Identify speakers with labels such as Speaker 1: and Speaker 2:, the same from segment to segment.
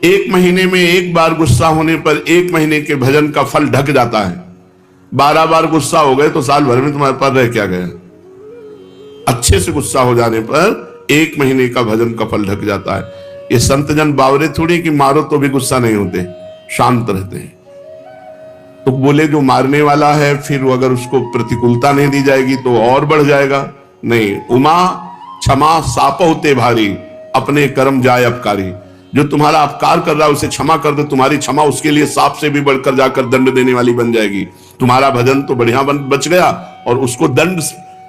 Speaker 1: एक महीने में एक बार गुस्सा होने पर 1 महीने के भजन का फल ढक जाता है। 12 बार गुस्सा हो गए तो साल भर में तुम्हारे पास रह क्या गया। अच्छे से गुस्सा हो जाने पर 1 महीने का भजन का फल ढक जाता है। ये संत जन बावरे थोड़ी कि मारो तो भी गुस्सा नहीं होते, शांत रहते हैं। तो बोले जो मारने वाला है फिर वो अगर उसको प्रतिकूलता नहीं दी जाएगी तो और बढ़ जाएगा। नहीं, उमा क्षमा साप होते भारी, अपने कर्म जाए अपकारी। जो तुम्हारा अपकार कर रहा है उसे क्षमा कर दो, तुम्हारी क्षमा उसके लिए सांप से भी बढ़कर जाकर दंड देने वाली बन जाएगी। तुम्हारा भजन तो बढ़िया बच गया और उसको दंड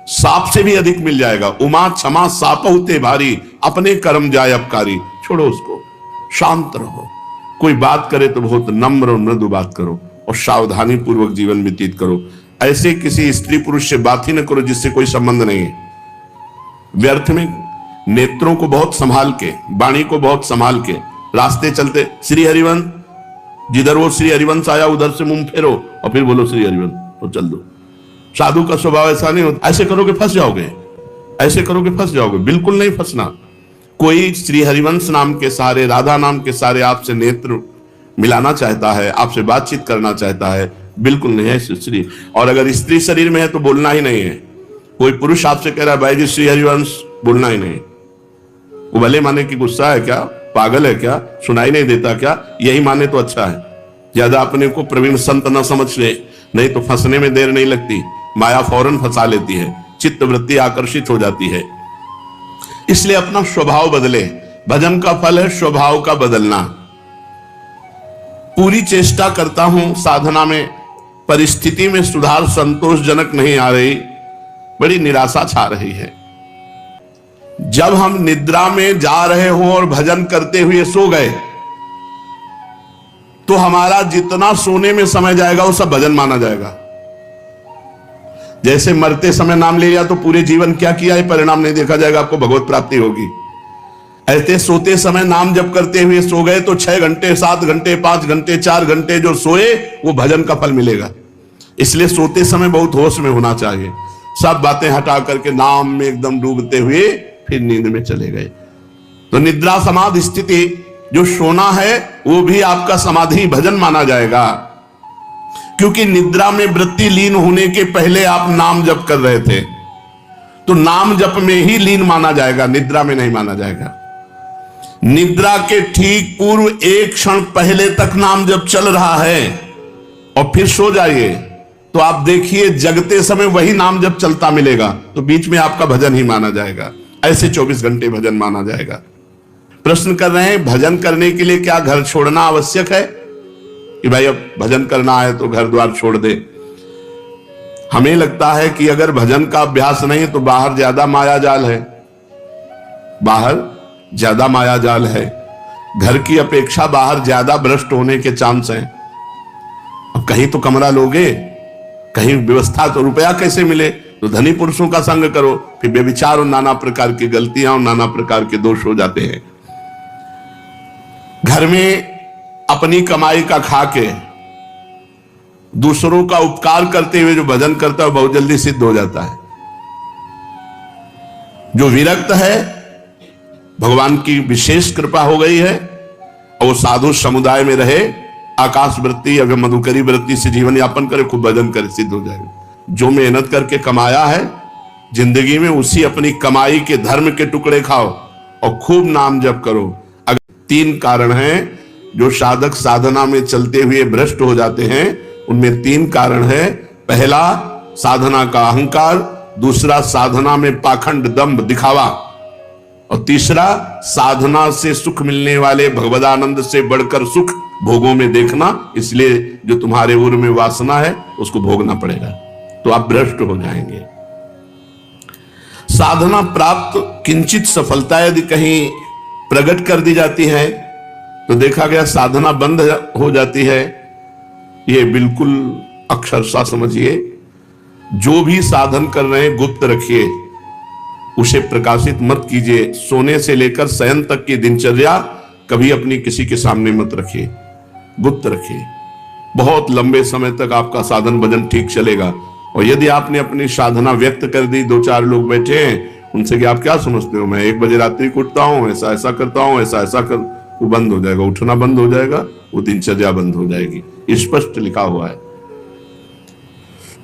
Speaker 1: सांप से भी अधिक मिल जाएगा। उमा क्षमा साप होते भारी, अपने कर्म जाए अपकारी। छोड़ो उसको, शांत रहो। कोई बात करे तो बहुत नम्र और मृदु बात करो और सावधानी पूर्वक जीवन व्यतीत करो। ऐसे किसी स्त्री पुरुष से बात ही न करो जिससे कोई संबंध नहीं है। व्यर्थ में नेत्रों को बहुत संभाल के, वाणी को बहुत संभाल के रास्ते चलते, श्री हरिवंश, जिधर वो श्री हरिवंश आया उधर से मुंह फेरो और फिर बोलो श्री हरिवंश तो चल दो। साधु का स्वभाव ऐसा नहीं होता। ऐसे करोगे फंस जाओगे, ऐसे करोगे फंस जाओगे। बिल्कुल नहीं फंसना। कोई श्री हरिवंश नाम के सहारे, राधा नाम के सहारे आपसे नेत्र मिलाना चाहता है, आपसे बातचीत करना चाहता है, बिल्कुल नहीं है स्त्री। और अगर स्त्री शरीर में है तो बोलना ही नहीं है। कोई पुरुष आपसे कह रहा है भाई जी श्री हरिवंश, बोलना ही नहीं। वो भले माने कि गुस्सा है क्या, पागल है क्या, सुनाई नहीं देता क्या, यही माने तो अच्छा है। ज्यादा अपने को प्रवीण संत न समझ ले, नहीं तो फंसने में देर नहीं लगती। माया फौरन फंसा लेती है, चित्त वृत्ति आकर्षित हो जाती है। इसलिए अपना स्वभाव बदले। भजन का फल है स्वभाव का बदलना। पूरी चेष्टा करता हूं साधना में, परिस्थिति में सुधार संतोषजनक नहीं आ रही, बड़ी निराशा छा रही है। जब हम निद्रा में जा रहे हो और भजन करते हुए सो गए तो हमारा जितना सोने में समय जाएगा वो सब भजन माना जाएगा। जैसे मरते समय नाम ले लिया तो पूरे जीवन क्या किया है परिणाम नहीं देखा जाएगा, आपको भगवत प्राप्ति होगी। ऐसे सोते समय नाम जप करते हुए सो गए तो 6 घंटे, 7 घंटे, 5 घंटे, 4 घंटे जो सोए वो भजन का फल मिलेगा। इसलिए सोते समय बहुत होश में होना चाहिए। सब बातें हटा करके नाम में एकदम डूबते हुए फिर नींद में चले गए तो निद्रा समाधि स्थिति, जो सोना है वो भी आपका समाधि भजन माना जाएगा। क्योंकि निद्रा में वृत्ति लीन होने के पहले आप नाम जप कर रहे थे तो नाम जप में ही लीन माना जाएगा, निद्रा में नहीं माना जाएगा। निद्रा के ठीक पूर्व 1 क्षण पहले तक नाम जप चल रहा है और फिर सो जाइए तो आप देखिए जगते समय वही नाम जप चलता मिलेगा तो बीच में आपका भजन ही माना जाएगा। ऐसे 24 घंटे भजन माना जाएगा। प्रश्न कर रहे हैं भजन करने के लिए क्या घर छोड़ना आवश्यक है कि भाई अब भजन करना है तो घर द्वार छोड़ दे। हमें लगता है कि अगर भजन का अभ्यास नहीं है तो बाहर ज्यादा माया जाल है, बाहर ज्यादा माया जाल है। घर की अपेक्षा बाहर ज्यादा भ्रष्ट होने के चांस हैं। अब कहीं तो कमरा लोगे, कहीं व्यवस्था, तो रुपया कैसे मिले, तो धनी पुरुषों का संग करो, फिर बेविचार और नाना प्रकार की गलतियां और नाना प्रकार के दोष हो जाते हैं। घर में अपनी कमाई का खा के दूसरों का उपकार करते हुए जो भजन करता है बहुत जल्दी सिद्ध हो जाता है। जो विरक्त है, भगवान की विशेष कृपा हो गई है और वो साधु समुदाय में रहे, आकाश वृत्ति या मधुकरी वृत्ति से जीवन यापन करे, खूब भजन करे, सिद्ध हो जाएगा। जो मेहनत करके कमाया है जिंदगी में, उसी अपनी कमाई के धर्म के टुकड़े खाओ और खूब नाम जप करो। अगर 3 कारण हैं जो साधक साधना में चलते हुए भ्रष्ट हो जाते हैं, उनमें 3 कारण है। पहला साधना का अहंकार, दूसरा साधना में पाखंड दंभ दिखावा और तीसरा साधना से सुख मिलने वाले भगवदानंद से बढ़कर सुख भोगों में देखना। इसलिए जो तुम्हारे उर में वासना है उसको भोगना पड़ेगा तो आप भ्रष्ट हो जाएंगे। साधना प्राप्त किंचित सफलता यदि कहीं प्रकट कर दी जाती है तो देखा गया साधना बंद हो जाती है। ये बिल्कुल अक्षरशः समझिए। जो भी साधन कर रहे हैं गुप्त रखिए, उसे प्रकाशित मत कीजिए। सोने से लेकर शयन तक की दिनचर्या कभी अपनी किसी के सामने मत रखिए, गुप्त रखिए। बहुत लंबे समय तक आपका साधन भजन ठीक चलेगा। और यदि आपने अपनी साधना व्यक्त कर दी, 2-4 लोग बैठे हैं, उनसे कि आप क्या समझते हो, मैं 1 बजे रात्रि को उठता हूं, ऐसा ऐसा करता हूं, ऐसा ऐसा कर, वो बंद हो जाएगा, उठना बंद हो जाएगा, वो दिनचर्या बंद हो जाएगी। स्पष्ट लिखा हुआ है।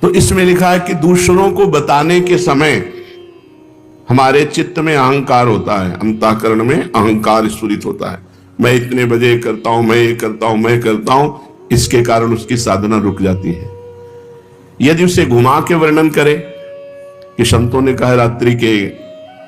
Speaker 1: तो इसमें लिखा है कि दूसरों को बताने के समय हमारे चित्त में अहंकार होता है, अंतःकरण में अहंकार स्फुरित होता है। मैं इतने बजे करता हूं, मैं ये करता हूं, मैं करता हूं, इसके कारण उसकी साधना रुक जाती है। यदि उसे घुमा के वर्णन करे कि संतों ने कहा रात्रि के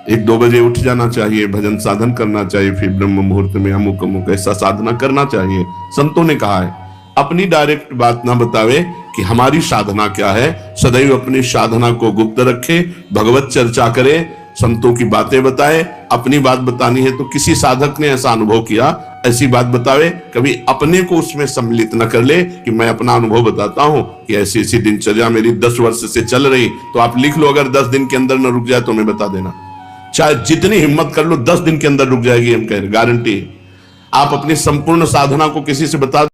Speaker 1: 1-2 बजे उठ जाना चाहिए, भजन साधन करना चाहिए, फिर ब्रह्म मुहूर्त में अमुक अमुक ऐसा साधना करना चाहिए, संतों ने कहा है, अपनी डायरेक्ट बात ना बतावे कि हमारी साधना क्या है। सदैव अपनी साधना को गुप्त रखे, भगवत चर्चा करे, संतों की बातें बताए। अपनी बात बतानी है तो किसी साधक ने ऐसा अनुभव किया, ऐसी बात बतावे। कभी अपने को उसमें सम्मिलित न कर ले कि मैं अपना अनुभव बताता हूं कि ऐसी ऐसी दिनचर्या मेरी 10 वर्ष से चल रही। तो आप लिख लो, अगर 10 दिन के अंदर न रुक जाए तो मैं बता देना, चाहे जितनी हिम्मत कर लो 10 दिन के अंदर रुक जाएगी, हम कह रहे, गारंटी। आप अपनी संपूर्ण साधना को किसी से बता